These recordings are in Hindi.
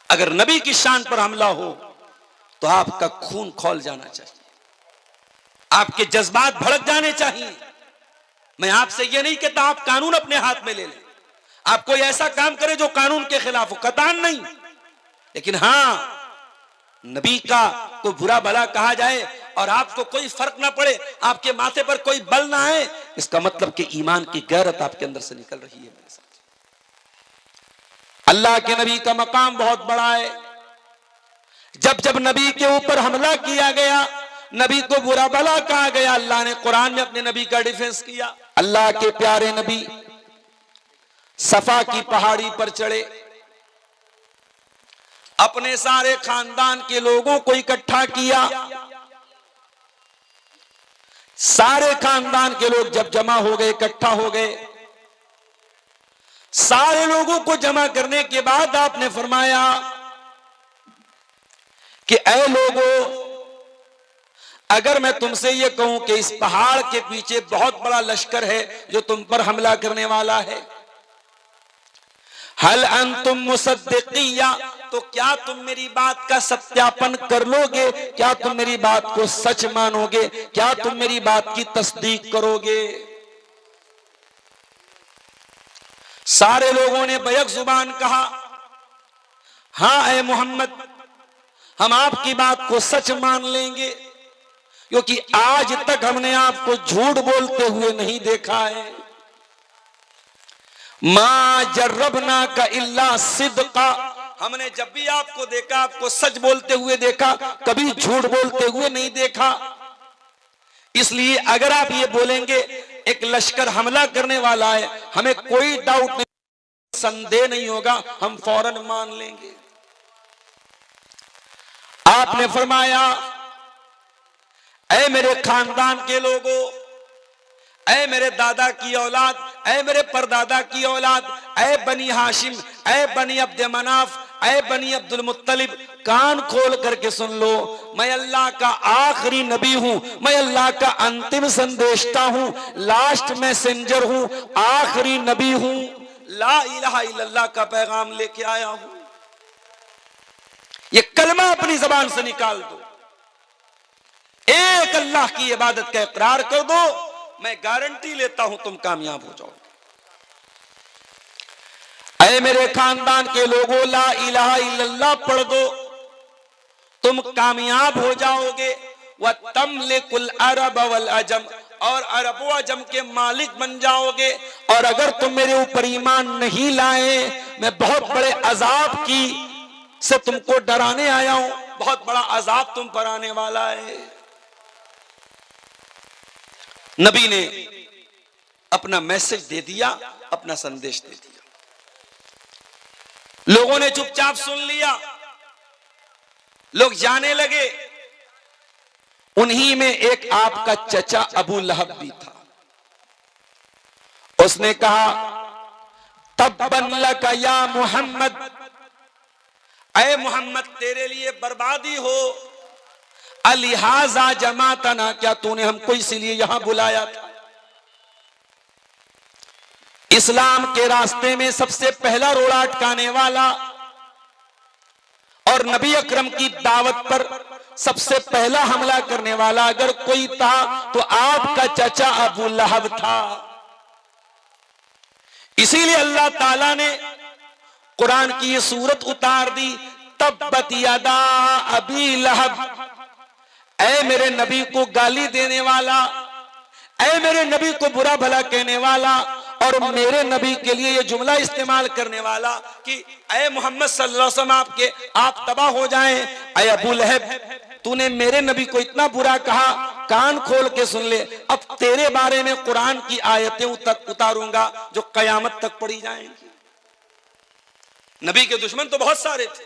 अगर नबी की शान पर हमला हो तो आपका खून खौल जाना चाहिए, आपके जज्बात भड़क जाने चाहिए। मैं आपसे यह नहीं कहता आप कानून अपने हाथ में ले लें, आप कोई ऐसा काम करें जो कानून के खिलाफ हो, कतान नहीं। लेकिन हां, नबी का कोई बुरा भला कहा जाए और आपको कोई फर्क ना पड़े, आपके माथे पर कोई बल ना आए, इसका मतलब कि ईमान की गैरत आपके अंदर से निकल रही है मेरे साथ। अल्लाह के नबी का मकाम बहुत बड़ा है। जब जब नबी के ऊपर हमला किया गया, नबी को बुरा भला कहा गया, अल्लाह ने कुरान में अपने नबी का डिफेंस किया। अल्लाह के प्यारे नबी सफा की पहाड़ी पर चढ़े, अपने सारे खानदान के लोगों को इकट्ठा किया। सारे खानदान के लोग जब जमा हो गए, इकट्ठा हो गए, सारे लोगों को जमा करने के बाद आपने फरमाया कि ऐ लोगों, अगर मैं तुमसे यह कहूं कि इस पहाड़ के पीछे बहुत बड़ा लश्कर है जो तुम पर हमला करने वाला है, हल अंतुम मुसद्दिकिया, तो क्या तुम मेरी बात का सत्यापन कर लोगे? क्या तुम मेरी बात को सच मानोगे? क्या तुम मेरी बात की तस्दीक करोगे? सारे लोगों ने बैक जुबान कहा, हां ऐ मोहम्मद, हम आपकी बात को सच मान लेंगे, क्योंकि आज तक हमने आपको झूठ बोलते हुए नहीं देखा है। मा जर्रबना का इल्ला सिद्का, हमने जब भी आपको देखा, आपको सच बोलते हुए देखा, कभी झूठ बोलते हुए नहीं देखा। इसलिए अगर आप ये बोलेंगे एक लश्कर हमला करने वाला है, हमें कोई डाउट नहीं, संदेह नहीं होगा, हम फौरन मान लेंगे। आपने फरमाया, ऐ मेरे खानदान के लोगों, ऐ मेरे दादा की औलाद, ऐ मेरे परदादा की औलाद, ऐ बनी हाशिम, ऐ बनी अब्द मनाफ, ऐ बनी अब्दुल मुत्तलिब, कान खोल करके सुन लो, मैं अल्लाह का आखिरी नबी हूं, मैं अल्लाह का अंतिम संदेशता हूं, लास्ट मैसेंजर हूं, आखिरी नबी हूं, ला इलाहा इल्लल्लाह का पैगाम लेके आया हूं। ये कलमा अपनी जबान से निकाल दो, एक अल्लाह की इबादत का इकरार कर दो, मैं गारंटी लेता हूं तुम कामयाब हो जाओगे। ऐ मेरे खानदान के लोगों, ला इलाहा इल्लल्लाह पढ़ दो, तुम कामयाब हो जाओगे। व तमलिकुल अरब वल अजम, और अरब व अजम के मालिक बन जाओगे। और अगर तुम मेरे ऊपर ईमान नहीं लाए, मैं बहुत बड़े अजाब की से तुमको डराने आया हूं, बहुत बड़ा अजाब तुम पर आने वाला है। नबी ने अपना मैसेज दे दिया, अपना संदेश दे दिया, लोगों ने चुपचाप सुन लिया, लोग जाने लगे। उन्हीं में एक आपका चचा अबू लहब भी था। उसने कहा, तब्बन लका या मोहम्मद, ऐ मोहम्मद तेरे लिए बर्बादी हो, अलिहाजा जमातना, क्या तूने हमको इसीलिए यहां बुलाया था? इस्लाम के रास्ते में सबसे पहला रोड़ा अटकाने वाला और नबी अकरम की दावत पर सबसे पहला हमला करने वाला अगर कोई था तो आपका चचा अबू लहब था। इसीलिए अल्लाह ताला ने कुरान की ये सूरत उतार दी, तब्बत यदा अबी लहब, ऐ मेरे नबी को गाली देने वाला, ऐ मेरे नबी को बुरा भला कहने वाला, और मेरे नबी के लिए ये जुमला इस्तेमाल करने वाला कि ऐ मोहम्मद सल्लल्लाहु अलैहि वसल्लम आप तबाह हो जाएं, ऐ अबू लहब तूने मेरे नबी को इतना बुरा कहा, कान खोल के सुन ले, अब तेरे बारे में कुरान की आयतें उतारूंगा जो कयामत तक पढ़ी जाएंगी। नबी के दुश्मन तो बहुत सारे थे,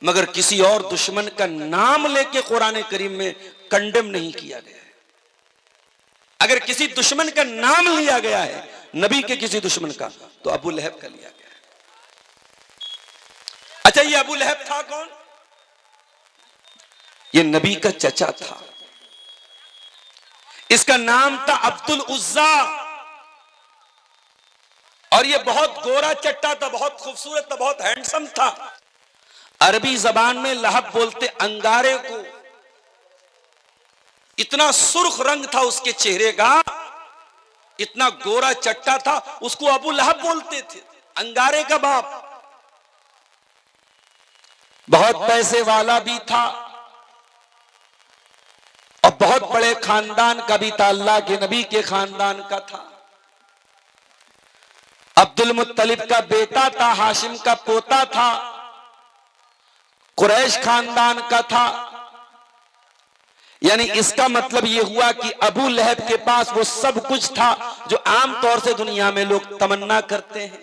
मगर किसी और दुश्मन का नाम लेके कुरान करीम में कंडेम नहीं किया गया है। अगर किसी दुश्मन का नाम लिया गया है, नबी के किसी दुश्मन का, तो अबू लहब का लिया गया है। अच्छा, ये अबू लहब था कौन? ये नबी का चचा था। इसका नाम था अब्दुल उज्जा, और ये बहुत गोरा चट्टा था, बहुत खूबसूरत था, बहुत हैंडसम था। अरबी जबान में लहब बोलते अंगारे को। इतना सुर्ख रंग था उसके चेहरे का, इतना गोरा चट्टा था, उसको अबू लहब बोलते थे, अंगारे का बाप। बहुत पैसे वाला भी था और बहुत बड़े खानदान का भी था, अल्लाह के नबी के खानदान का था। अब्दुल मुत्तलिब का बेटा था, हाशिम का पोता था, कुरैश खानदान का था। यानी इसका मतलब यह हुआ कि अबू लहब के पास वो सब कुछ था जो आमतौर से दुनिया में लोग तमन्ना करते हैं।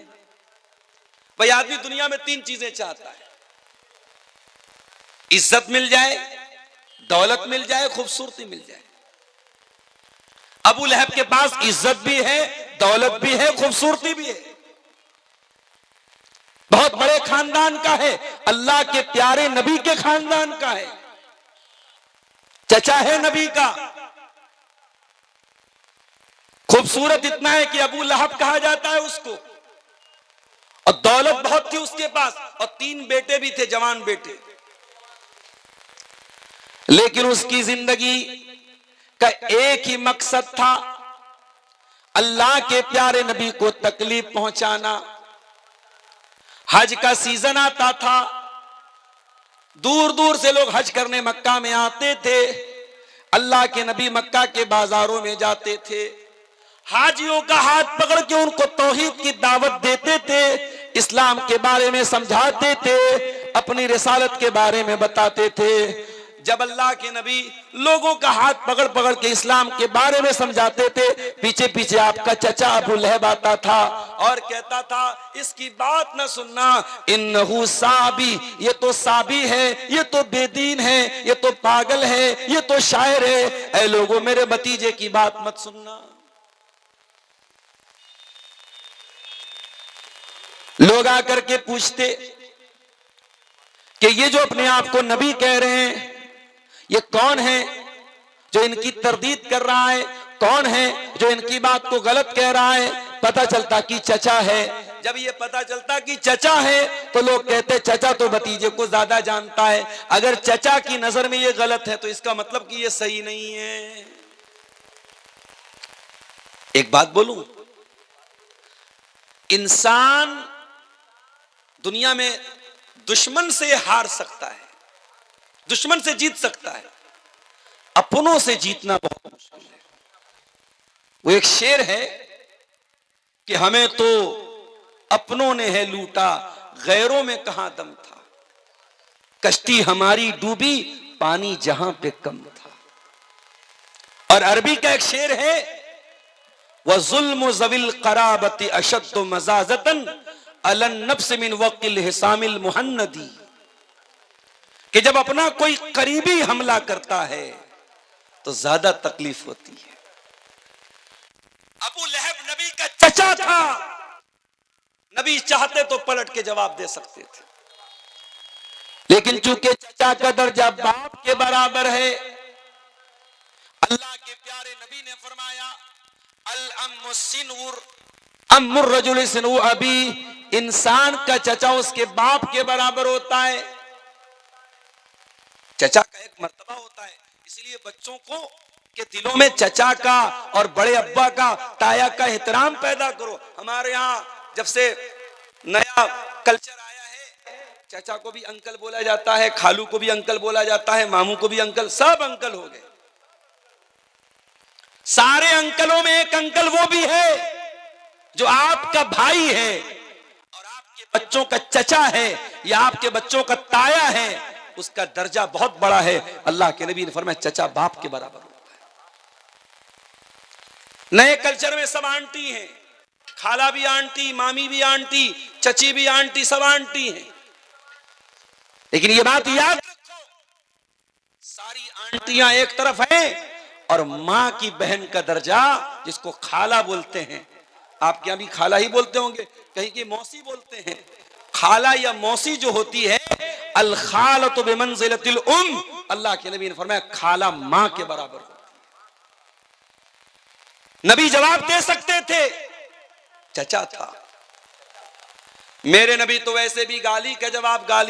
भाई आदमी दुनिया में 3 चीजें चाहता है, इज्जत मिल जाए, दौलत मिल जाए, खूबसूरती मिल जाए। अबू लहब के पास इज्जत भी है, दौलत भी है, खूबसूरती भी है, बहुत बड़े खानदान का है, अल्लाह के प्यारे नबी के खानदान का है, चचा है नबी का। खूबसूरत इतना है कि अबू लहब कहा जाता है उसको, और दौलत बहुत थी उसके पास, और 3 बेटे भी थे, जवान बेटे। लेकिन उसकी जिंदगी का एक ही मकसद था, अल्लाह के प्यारे नबी को तकलीफ पहुंचाना। हज का सीजन आता था, दूर दूर से लोग हज करने मक्का में आते थे। अल्लाह के नबी मक्का के बाजारों में जाते थे, हाजियों का हाथ पकड़ के उनको तौहीद की दावत देते थे, इस्लाम के बारे में समझाते थे, अपनी रिसालत के बारे में बताते थे। जब अल्लाह के नबी लोगों का हाथ पकड़ पकड़ के इस्लाम के बारे में समझाते थे, पीछे पीछे आपका चचा अबू लहब आता था और कहता था, इसकी बात न सुनना, इन्नहु साबी, ये तो साबी है, ये तो बेदीन है, ये तो पागल है, ये तो शायर है, ऐ लोगों मेरे भतीजे की बात मत सुनना। लोग आकर के पूछते कि ये जो अपने आप को नबी कह रहे हैं, ये कौन है जो इनकी तरदीद कर रहा है, कौन है जो इनकी बात को गलत कह रहा है? पता चलता कि चचा है। जब ये पता चलता कि चचा है तो लोग कहते चचा तो भतीजे को ज्यादा जानता है, अगर चचा की नजर में ये गलत है तो इसका मतलब कि ये सही नहीं है। एक बात बोलूं, इंसान दुनिया में दुश्मन से हार सकता है, दुश्मन से जीत सकता है, अपनों से जीतना बहुत मुश्किल है। वो एक शेर है कि हमें तो अपनों ने है लूटा, गैरों में कहां दम था, कश्ती हमारी डूबी, पानी जहां पे कम था। और अरबी का एक शेर है, वह जुल्म ज़विल क़राबती अशद्दु मज़ाज़तन अलन नफ्स मिन वक़्तिल हिसामिल मुहन्नदी, कि जब अपना कोई करीबी हमला करता है तो ज्यादा तकलीफ होती है। अबू लहब नबी का चचा था, नबी चाहते तो पलट के जवाब दे सकते थे, लेकिन चूंकि चचा का दर्जा बाप के बराबर है, अल्लाह के प्यारे नबी ने फरमाया, अल अम्मु सिनउर अम्मुर रजुल सिनउ अबी, इंसान का चचा उसके बाप के बराबर होता है। चचा का एक मर्तबा होता है, इसलिए बच्चों को के दिलों में चचा का और बड़े अब्बा का, ताया का एहतराम पैदा करो। हमारे यहाँ जब से नया कल्चर आया है, चचा को भी अंकल बोला जाता है, खालू को भी अंकल बोला जाता है, मामू को भी अंकल, सब अंकल हो गए। सारे अंकलों में एक अंकल वो भी है जो आपका भाई है और आपके बच्चों का चचा है या आपके बच्चों का ताया है, उसका दर्जा बहुत बड़ा है। अल्लाह के नबी ने फरमाया चचा बाप के बराबर होता है। नए कल्चर में सब आंटी हैं, खाला भी आंटी, मामी भी आंटी, चची भी आंटी, सब आंटी हैं। लेकिन ये बात याद रखो, सारी आंटियां एक तरफ हैं और मां की बहन का दर्जा, जिसको खाला बोलते हैं, आपके यहां भी खाला ही बोलते होंगे, कहीं की मौसी बोलते हैं। खाला या मौसी जो होती है, अल खालतु बिमंजिलतिल उम, अल्लाह के नबी ने फरमाया खाला मां के बराबर होती है। नबी जवाब दे सकते थे, चचा था। मेरे नबी तो वैसे भी गाली का जवाब गाली